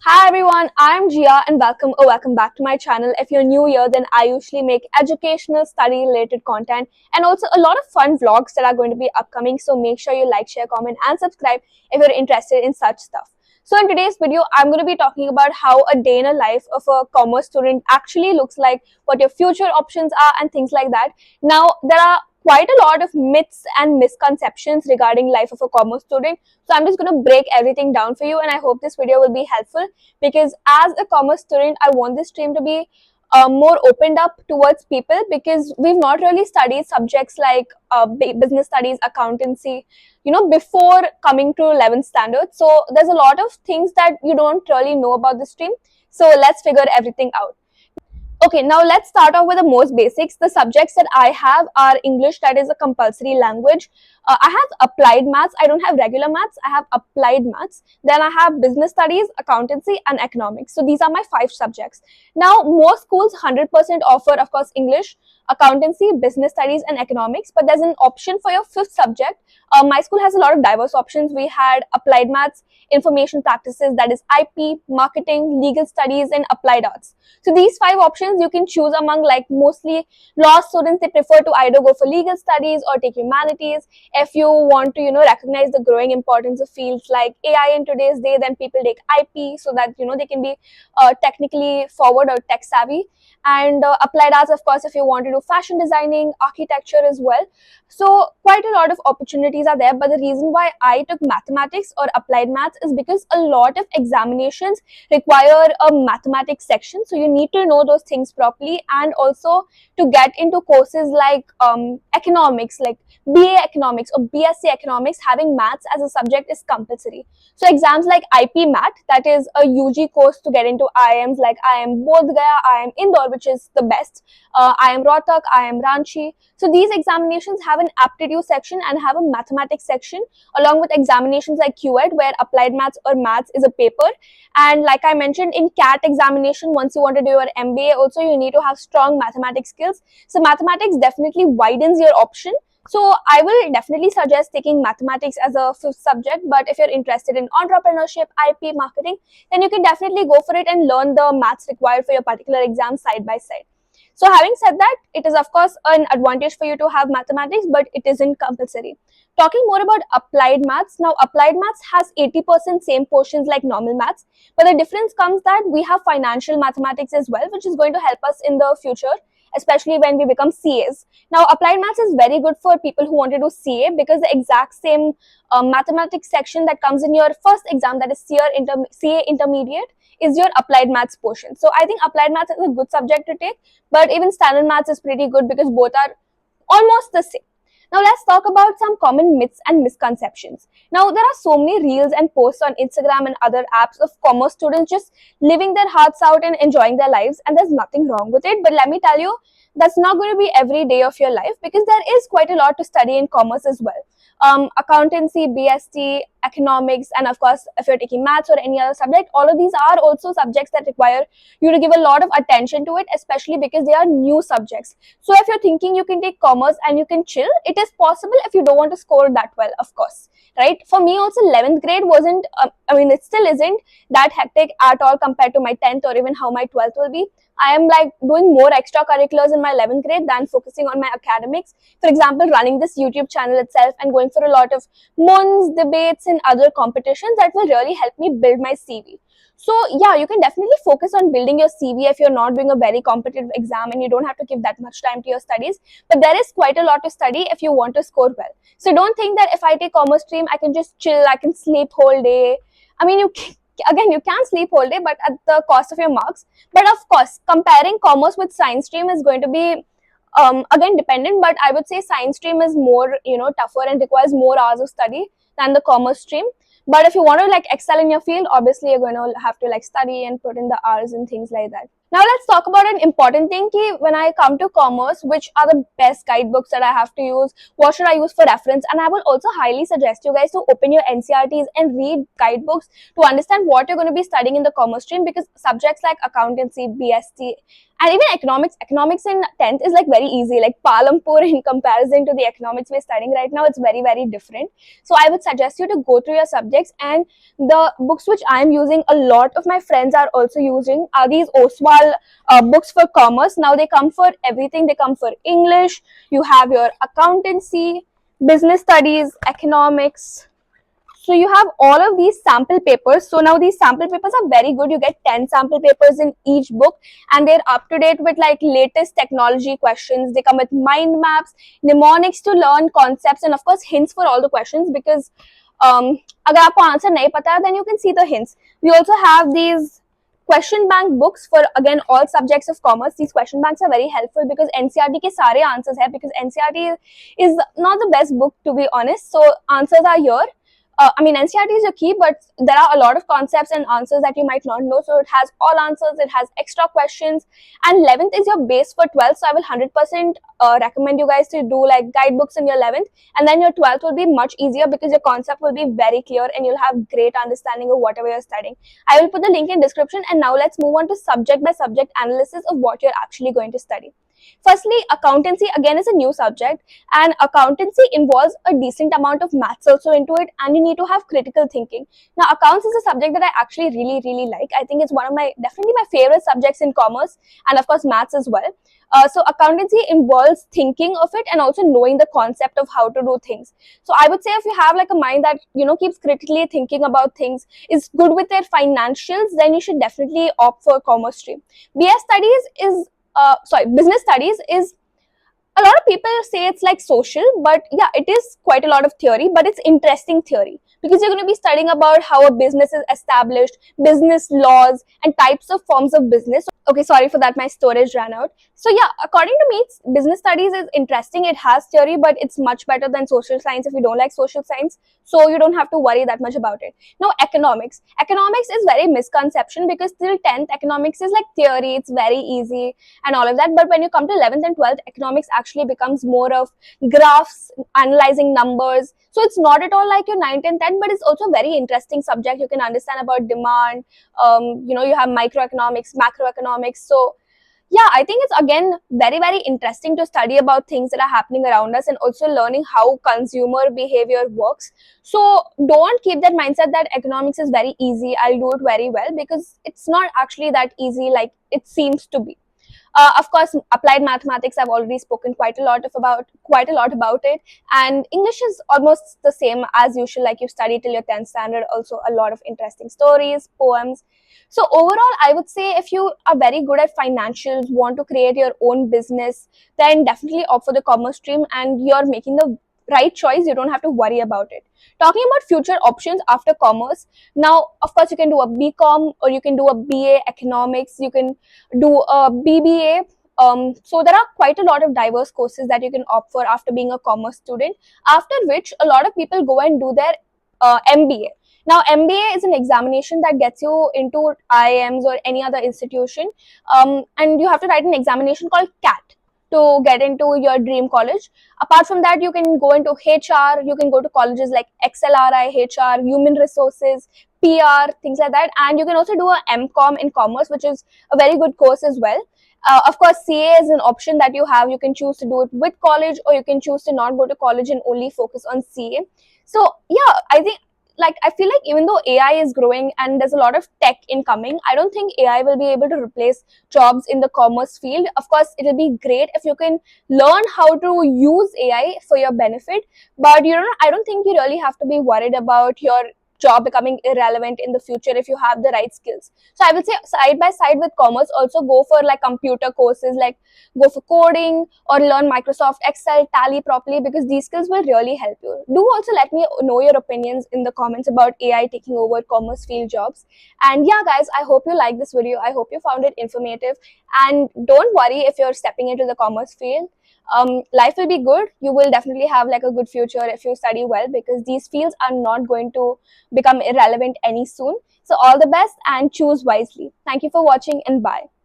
Hi everyone, I'm Gia and welcome back to my channel. If you're new here, then I usually make educational study related content and also a lot of fun vlogs that are going to be upcoming. So make sure you like, share, comment and subscribe if you're interested in such stuff. So in today's video, I'm going to be talking about how a day in a life of a commerce student actually looks like, what your future options are and things like that. Now, there are quite a lot of myths and misconceptions regarding life of a commerce student. So I'm just going to break everything down for you and I hope this video will be helpful because as a commerce student, I want this stream to be more opened up towards people because we've not really studied subjects like business studies, accountancy, before coming to 11th standard. So there's a lot of things that you don't really know about the stream. So let's figure everything out. Okay, now let's start off with the most basics. The subjects that I have are English, that is a compulsory language. I have applied maths. I don't have regular maths. I have applied maths. Then I have business studies, accountancy, and economics. So these are my 5 subjects. Now, most schools 100% offer, of course, English, accountancy, business studies, and economics. But there's an option for your 5th subject. My school has a lot of diverse options. We had applied maths, information practices, that is IP, marketing, legal studies, and applied arts. So these 5 options you can choose among, like mostly law students, they prefer to either go for legal studies or take humanities. If you want to, recognize the growing importance of fields like AI in today's day, then people take IP so that, they can be technically forward or tech savvy. And applied arts, of course, if you want to do fashion designing, architecture as well. So quite a lot of opportunities are there. But the reason why I took mathematics or applied maths is because a lot of examinations require a mathematics section. So you need to know those things properly, and also to get into courses like economics, like BA economics or BSc economics, having maths as a subject is compulsory. So exams like IP Math, that is a UG course to get into IIMs like IIM Bodh Gaya, IIM Indore, which is the best, IIM Rohtak, IIM Ranchi. So these examinations have an aptitude section and have a mathematics section, along with examinations like QED, where applied maths or maths is a paper. And like I mentioned, in CAT examination, once you want to do your MBA, also you need to have strong mathematics skills. So mathematics definitely widens your option. So I will definitely suggest taking mathematics as a 5th subject. But if you're interested in entrepreneurship, IP, marketing, then you can definitely go for it and learn the maths required for your particular exam side by side. So having said that, it is of course an advantage for you to have mathematics, but it isn't compulsory. Talking more about applied maths, now applied maths has 80% same portions like normal maths, but the difference comes that we have financial mathematics as well, which is going to help us in the future, especially when we become CAs. Now applied maths is very good for people who want to do CA because the exact same mathematics section that comes in your first exam, that is CA intermediate, is your applied maths portion. So I think applied maths is a good subject to take, but even standard maths is pretty good because both are almost the same. Now let's talk about some common myths and misconceptions. Now there are so many reels and posts on Instagram and other apps of commerce students just living their hearts out and enjoying their lives, and there's nothing wrong with it. But let me tell you, that's not going to be every day of your life because there is quite a lot to study in commerce as well. Accountancy, BST, economics, and of course, if you're taking maths or any other subject, all of these are also subjects that require you to give a lot of attention to it, especially because they are new subjects. So if you're thinking you can take commerce and you can chill, it is possible if you don't want to score that well, of course, right? For me also, 11th grade wasn't, it still isn't that hectic at all compared to my 10th or even how my 12th will be. I am like doing more extracurriculars in my 11th grade than focusing on my academics. For example, running this YouTube channel itself and going for a lot of MUNs, debates, and other competitions that will really help me build my CV. So yeah, you can definitely focus on building your CV if you're not doing a very competitive exam and you don't have to give that much time to your studies. But there is quite a lot to study if you want to score well. So don't think that if I take commerce stream, I can just chill, I can sleep whole day. I mean, you can sleep whole day, but at the cost of your marks. But of course, comparing commerce with science stream is going to be again dependent, but I would say science stream is more tougher and requires more hours of study than the commerce stream. But if you want to like excel in your field, obviously you're going to have to like study and put in the hours and things like that. Now let's talk about an important thing ki when I come to commerce, which are the best guidebooks that I have to use, what should I use for reference, and I will also highly suggest you guys to open your NCRTs and read guidebooks to understand what you're going to be studying in the commerce stream, because subjects like accountancy, BST, and even economics in 10th is like very easy, like Palampur in comparison to the economics we're studying right now, it's very, very different. So I would suggest you to go through your subjects, and the books which I'm using, a lot of my friends are also using, are these Oswal books for commerce. Now they come for everything. They come for English, you have your accountancy, business studies, economics. So you have all of these sample papers. So now these sample papers are very good. You get 10 sample papers in each book, and they're up to date with like latest technology questions. They come with mind maps, mnemonics to learn concepts, and of course hints for all the questions, because अगर आपको answer नहीं पता है, then you can see the hints. We also have these question bank books for again all subjects of commerce. These question banks are very helpful because NCRT के सारे answers है, because NCRT is not the best book to be honest. So answers are here. I mean, NCRT is your key, but there are a lot of concepts and answers that you might not know. So it has all answers, it has extra questions, and 11th is your base for 12th. So I will 100% recommend you guys to do like guidebooks in your 11th, and then your 12th will be much easier because your concept will be very clear and you'll have great understanding of whatever you're studying. I will put the link in description, and now let's move on to subject by subject analysis of what you're actually going to study. Firstly, accountancy again is a new subject, and accountancy involves a decent amount of maths also into it, and you need to have critical thinking. Now, accounts is a subject that I actually really, really like. I think it's one of my, definitely my favorite subjects in commerce, and of course, maths as well. So accountancy involves thinking of it and also knowing the concept of how to do things. So I would say if you have like a mind that, you know, keeps critically thinking about things, is good with their financials, then you should definitely opt for commerce stream. BS studies is business studies is, a lot of people say it's like social, but yeah, it is quite a lot of theory, but it's interesting theory because you're going to be studying about how a business is established, business laws, and types of forms of business. Okay, sorry for that, my storage ran out. So yeah, according to me, business studies is interesting. It has theory, but it's much better than social science if you don't like social science. So you don't have to worry that much about it. Now, economics. Economics is very misconception because till 10th, economics is like theory. It's very easy and all of that. But when you come to 11th and 12th, economics actually becomes more of graphs, analyzing numbers. So it's not at all like your 9th and 10th, but it's also a very interesting subject. You can understand about demand. You know, you have microeconomics, macroeconomics. So yeah, I think it's again very, very interesting to study about things that are happening around us and also learning how consumer behavior works. So don't keep that mindset that economics is very easy, I'll do it very well, because it's not actually that easy like it seems to be. Of course, applied mathematics, I've already spoken quite a lot about it, and English is almost the same as usual, like you study till your 10th standard. Also, a lot of interesting stories, poems. So overall, I would say if you are very good at financials, want to create your own business, then definitely opt for the commerce stream, and you're making the right choice. You don't have to worry about it. Talking about future options after commerce, now of course you can do a BCom or you can do a BA economics. You can do a BBA. So there are quite a lot of diverse courses that you can opt for after being a commerce student, after which a lot of people go and do their MBA. Now, MBA is an examination that gets you into IIMs or any other institution, and you have to write an examination called CAT to get into your dream college. Apart from that, you can go into HR, you can go to colleges like XLRI, HR, Human Resources, PR, things like that. And you can also do a MCom in commerce, which is a very good course as well. Of course, CA is an option that you have. You can choose to do it with college, or you can choose to not go to college and only focus on CA. So yeah, I think, like, I feel like even though AI is growing and there's a lot of tech incoming, I don't think AI will be able to replace jobs in the commerce field. Of course, it will be great if you can learn how to use AI for your benefit, but I don't think you really have to be worried about your job becoming irrelevant in the future if you have the right skills. So I would say side by side with commerce, also go for like computer courses, like go for coding or learn Microsoft Excel, Tally properly, because these skills will really help you. Do also let me know your opinions in the comments about AI taking over commerce field jobs. And yeah, guys, I hope you liked this video. I hope you found it informative. And don't worry if you're stepping into the commerce field. Life will be good. You will definitely have like a good future if you study well, because these fields are not going to become irrelevant any soon. So all the best and choose wisely. Thank you for watching, and bye.